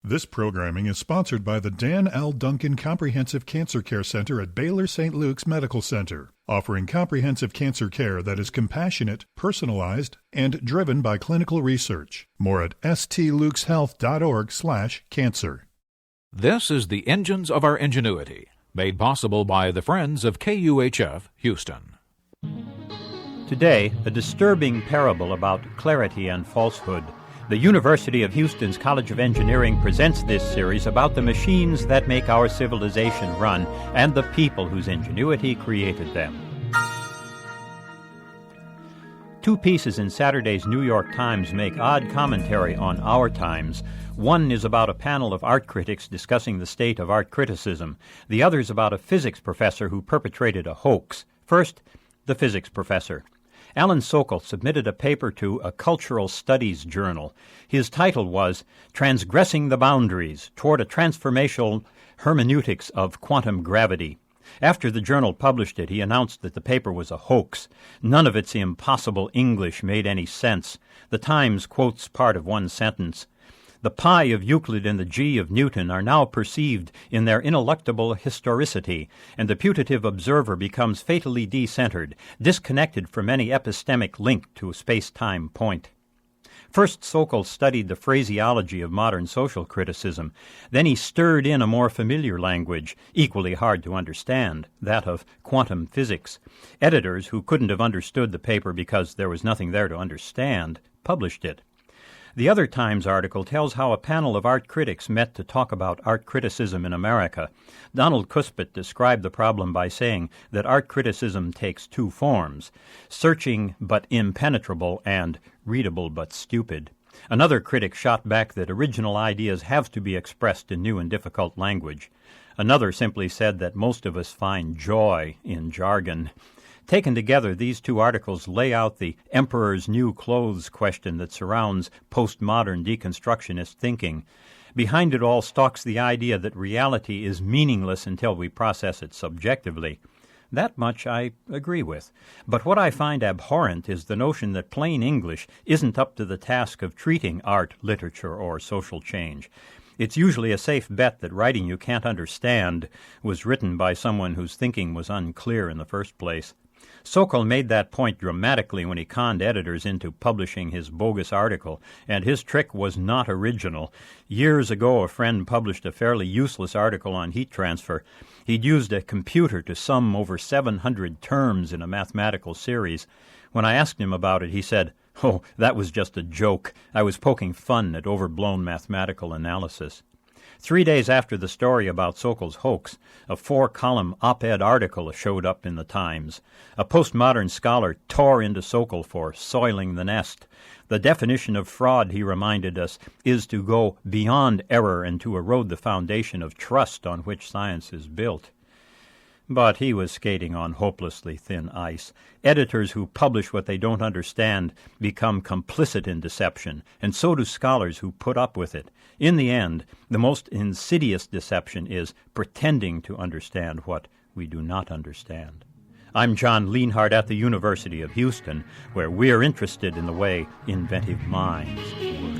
This programming is sponsored by the Dan L. Duncan Comprehensive Cancer Care Center at Baylor St. Luke's Medical Center, offering comprehensive cancer care that is compassionate, personalized, and driven by clinical research. More at stlukeshealth.org/cancer. This is the Engines of Our Ingenuity, made possible by the Friends of KUHF Houston. Today, a disturbing parable about clarity and falsehood. The University of Houston's College of Engineering presents this series about the machines that make our civilization run and the people whose ingenuity created them. Two pieces in Saturday's New York Times make odd commentary on our times. One is about a panel of art critics discussing the state of art criticism. The other is about a physics professor who perpetrated a hoax. First, the physics professor. Alan Sokol submitted a paper to a cultural studies journal. His title was Transgressing the Boundaries Toward a Transformational Hermeneutics of Quantum Gravity. After the journal published it, he announced that the paper was a hoax. None of its impossible English made any sense. The Times quotes part of one sentence. The pi of Euclid and the g of Newton are now perceived in their ineluctable historicity, and the putative observer becomes fatally decentered, disconnected from any epistemic link to a space-time point. First, Sokol studied the phraseology of modern social criticism. Then he stirred in a more familiar language, equally hard to understand, that of quantum physics. Editors, who couldn't have understood the paper because there was nothing there to understand, published it. The other Times article tells how a panel of art critics met to talk about art criticism in America. Donald Kuspit described the problem by saying that art criticism takes two forms, searching but impenetrable and readable but stupid. Another critic shot back that original ideas have to be expressed in new and difficult language. Another simply said that most of us find joy in jargon. Taken together, these two articles lay out the emperor's new clothes question that surrounds postmodern deconstructionist thinking. Behind it all stalks the idea that reality is meaningless until we process it subjectively. That much I agree with. But what I find abhorrent is the notion that plain English isn't up to the task of treating art, literature, or social change. It's usually a safe bet that writing you can't understand was written by someone whose thinking was unclear in the first place. Sokol made that point dramatically when he conned editors into publishing his bogus article, and his trick was not original. Years ago, a friend published a fairly useless article on heat transfer. He'd used a computer to sum over 700 terms in a mathematical series. When I asked him about it, he said, "Oh, that was just a joke. I was poking fun at overblown mathematical analysis." 3 days after the story about Sokol's hoax, a 4-column op-ed article showed up in the Times. A postmodern scholar tore into Sokol for soiling the nest. The definition of fraud, he reminded us, is to go beyond error and to erode the foundation of trust on which science is built. But he was skating on hopelessly thin ice. Editors who publish what they don't understand become complicit in deception, and so do scholars who put up with it. In the end, the most insidious deception is pretending to understand what we do not understand. I'm John Lienhardt at the University of Houston, where we're interested in the way inventive minds work.